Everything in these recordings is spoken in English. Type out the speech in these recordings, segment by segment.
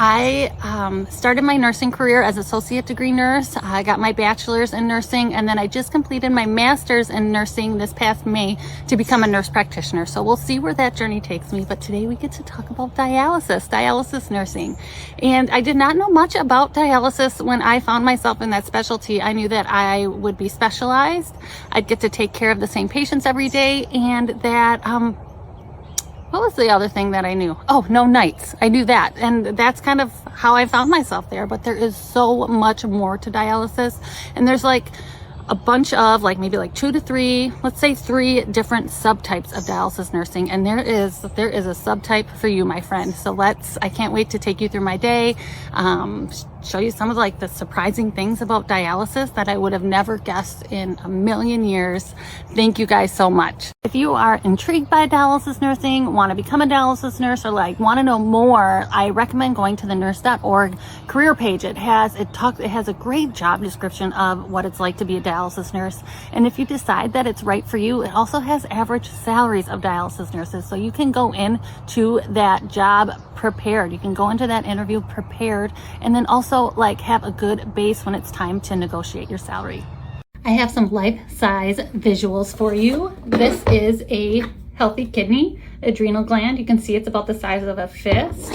I started my nursing career as associate degree nurse. I got my bachelor's in nursing, and then I just completed my master's in nursing this past May to become a nurse practitioner. So we'll see where that journey takes me. But today we get to talk about dialysis nursing. And I did not know much about dialysis when I found myself in that specialty. I knew that I would be specialized. I'd get to take care of the same patients every day, and that what was the other thing that I knew? Oh, no nights. I knew that. And that's kind of how I found myself there. But there is so much more to dialysis. And there's like a bunch of maybe 2 to 3, let's say 3 different subtypes of dialysis nursing. And there is a subtype for you, my friend. So I can't wait to take you through my day, show you some of the surprising things about dialysis that I would have never guessed in a million years. Thank you guys so much. If you are intrigued by dialysis nursing, want to become a dialysis nurse, or want to know more, I recommend going to the Nurse.org career page. It has a great job description of what it's like to be a dialysis nurse. And if you decide that it's right for you, it also has average salaries of dialysis nurses. So you can go into that job prepared. You can go into that interview prepared, and then also have a good base when it's time to negotiate your salary. I have some life-size visuals for you. This is a healthy kidney, adrenal gland. You can see it's about the size of a fist.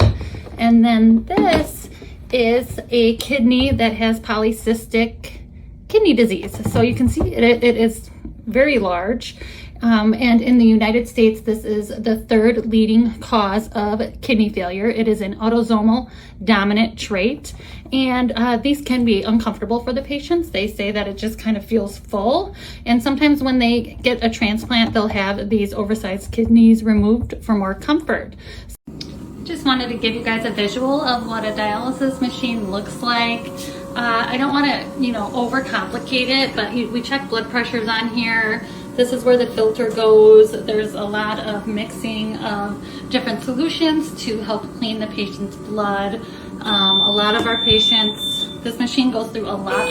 And then this is a kidney that has polycystic kidney disease. So you can see it is very large. And in the United States, this is the 3rd leading cause of kidney failure. It is an autosomal dominant trait, and these can be uncomfortable for the patients. They say that it just kind of feels full, and sometimes when they get a transplant, they'll have these oversized kidneys removed for more comfort. Just wanted to give you guys a visual of what a dialysis machine looks like. I don't want to, overcomplicate it, but we check blood pressures on here. This is where the filter goes. There's a lot of mixing of different solutions to help clean the patient's blood. A lot of our patients, this machine goes through a lot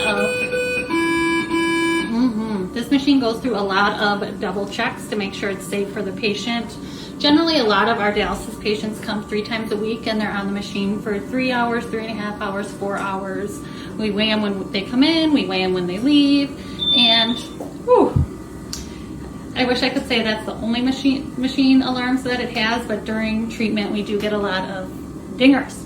of double checks to make sure it's safe for the patient. Generally, a lot of our dialysis patients come 3 times a week, and they're on the machine for 3 hours, 3.5 hours, 4 hours. We weigh them when they come in, we weigh them when they leave, and I wish I could say that's the only machine alarms that it has, but during treatment we do get a lot of dingers.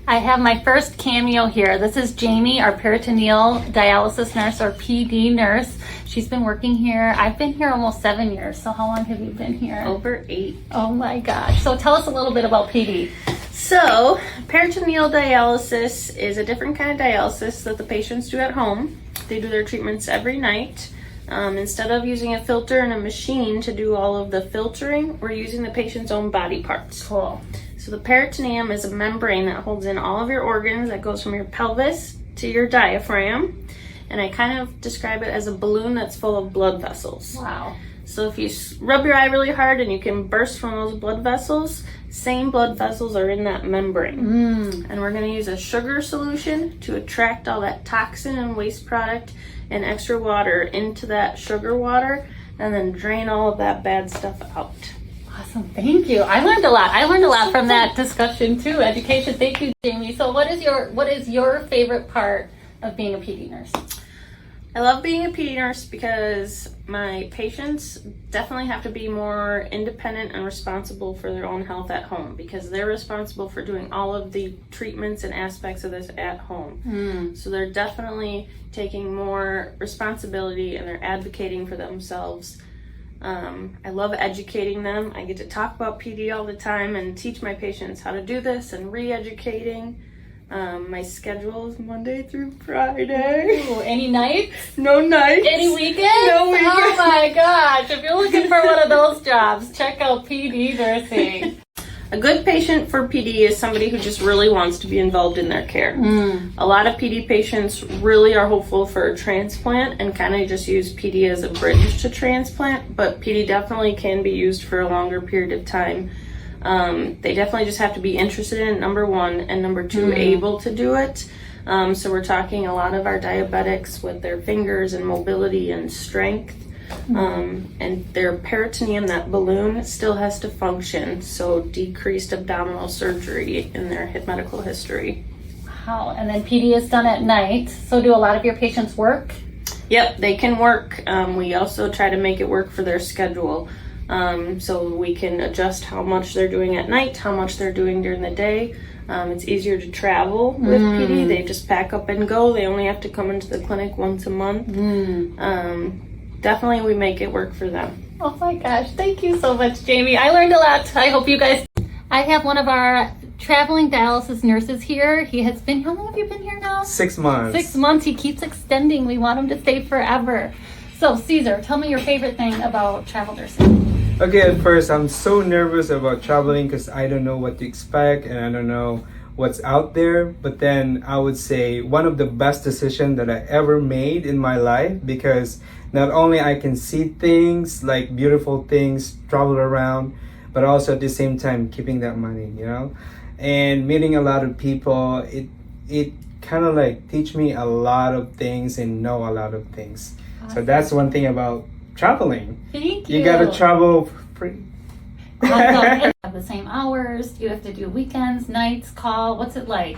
I have my first cameo here. This is Jamie, our peritoneal dialysis nurse, or PD nurse. She's been working here. I've been here almost 7 years. So how long have you been here? Over 8. Oh my gosh. So tell us a little bit about PD. So peritoneal dialysis is a different kind of dialysis that the patients do at home. They do their treatments every night. Instead of using a filter and a machine to do all of the filtering, we're using the patient's own body parts. Cool. So the peritoneum is a membrane that holds in all of your organs, that goes from your pelvis to your diaphragm. And I kind of describe it as a balloon that's full of blood vessels. Wow. So if you rub your eye really hard and you can burst from those blood vessels, same blood vessels are in that membrane. And we're going to use a sugar solution to attract all that toxin and waste product and extra water into that sugar water, and then drain all of that bad stuff out. Awesome, thank you. I learned a lot from that discussion too. Education. Thank you, Jamie. So what is your favorite part of being a PD nurse? I love being a PD nurse because my patients definitely have to be more independent and responsible for their own health at home, because they're responsible for doing all of the treatments and aspects of this at home. So they're definitely taking more responsibility, and they're advocating for themselves. I love educating them. I get to talk about PD all the time and teach my patients how to do this, and re-educating. My schedule is Monday through Friday. Ooh, any nights? No nights. Any weekends? No weekends. Oh my gosh, if you're looking for one of those jobs, check out PD nursing. A good patient for PD is somebody who just really wants to be involved in their care. A lot of PD patients really are hopeful for a transplant and kind of just use PD as a bridge to transplant, but PD definitely can be used for a longer period of time. They definitely just have to be interested in it, number one, and number two, able to do it. So we're talking a lot of our diabetics with their fingers and mobility and strength. And their peritoneum, that balloon, still has to function, so decreased abdominal surgery in their medical history. Wow, and then PD is done at night. So do a lot of your patients work? Yep, they can work. We also try to make it work for their schedule. So we can adjust how much they're doing at night, how much they're doing during the day. It's easier to travel with PD. They just pack up and go. They only have to come into the clinic once a month. Definitely we make it work for them. Oh my gosh, thank you so much, Jamie. I learned a lot. I hope you guys... I have one of our traveling dialysis nurses here. He has been... How long have you been here now? 6 months. 6 months. He keeps extending. We want him to stay forever. So, Caesar, tell me your favorite thing about travel nursing. Okay, at first, I'm so nervous about traveling because I don't know what to expect and I don't know what's out there. But then I would say one of the best decisions that I ever made in my life, because not only I can see things, like beautiful things, travel around, but also at the same time keeping that money, you know, and meeting a lot of people. It kind of like teach me a lot of things and know a lot of things. Awesome. So that's one thing about traveling. Thank you. You gotta travel free. Awesome. You have the same hours. Do you have to do weekends, nights, call? What's it like?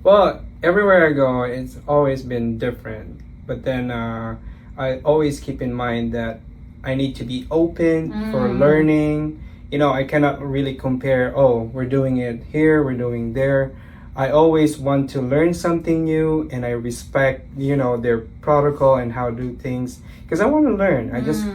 Well, everywhere I go, it's always been different. But then I always keep in mind that I need to be open for learning. You know, I cannot really compare, oh, we're doing it here, we're doing there. I always want to learn something new, and I respect, you know, their protocol and how to do things, because I want to learn. I just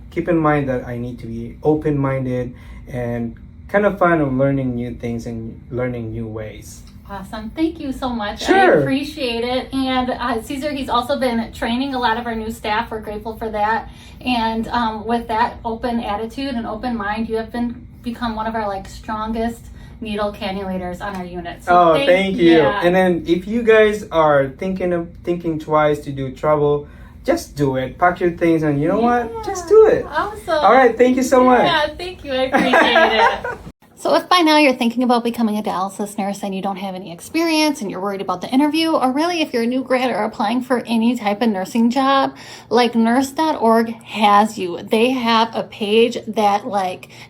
keep in mind that I need to be open-minded and kind of fun of learning new things and learning new ways. Awesome. Thank you so much. Sure. I appreciate it. And Caesar, he's also been training a lot of our new staff. We're grateful for that. And with that open attitude and open mind, you have become one of our strongest needle cannulators on our unit. So thank you. Yeah. And then if you guys are thinking twice to do travel, just do it. Pack your things and you know what? Just do it. Awesome. All right. Thank you so much. Yeah, thank you. I appreciate it. So if by now you're thinking about becoming a dialysis nurse and you don't have any experience and you're worried about the interview, or really if you're a new grad or applying for any type of nursing job, Nurse.org has you. They have a page that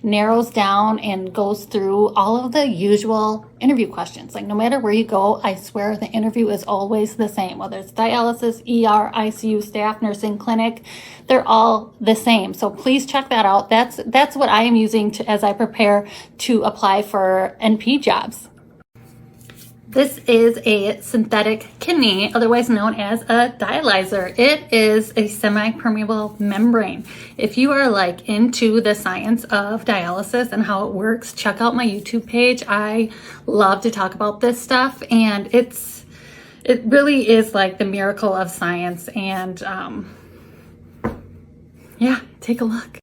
narrows down and goes through all of the usual interview questions. No matter where you go, I swear the interview is always the same. Whether it's dialysis, ER, ICU, staff, nursing, clinic, they're all the same. So please check that out. That's what I am using as I prepare to apply for NP jobs. This is a synthetic kidney, otherwise known as a dialyzer. It is a semi-permeable membrane. If you are into the science of dialysis and how it works, check out my YouTube page. I love to talk about this stuff, and it really is the miracle of science. And yeah, take a look.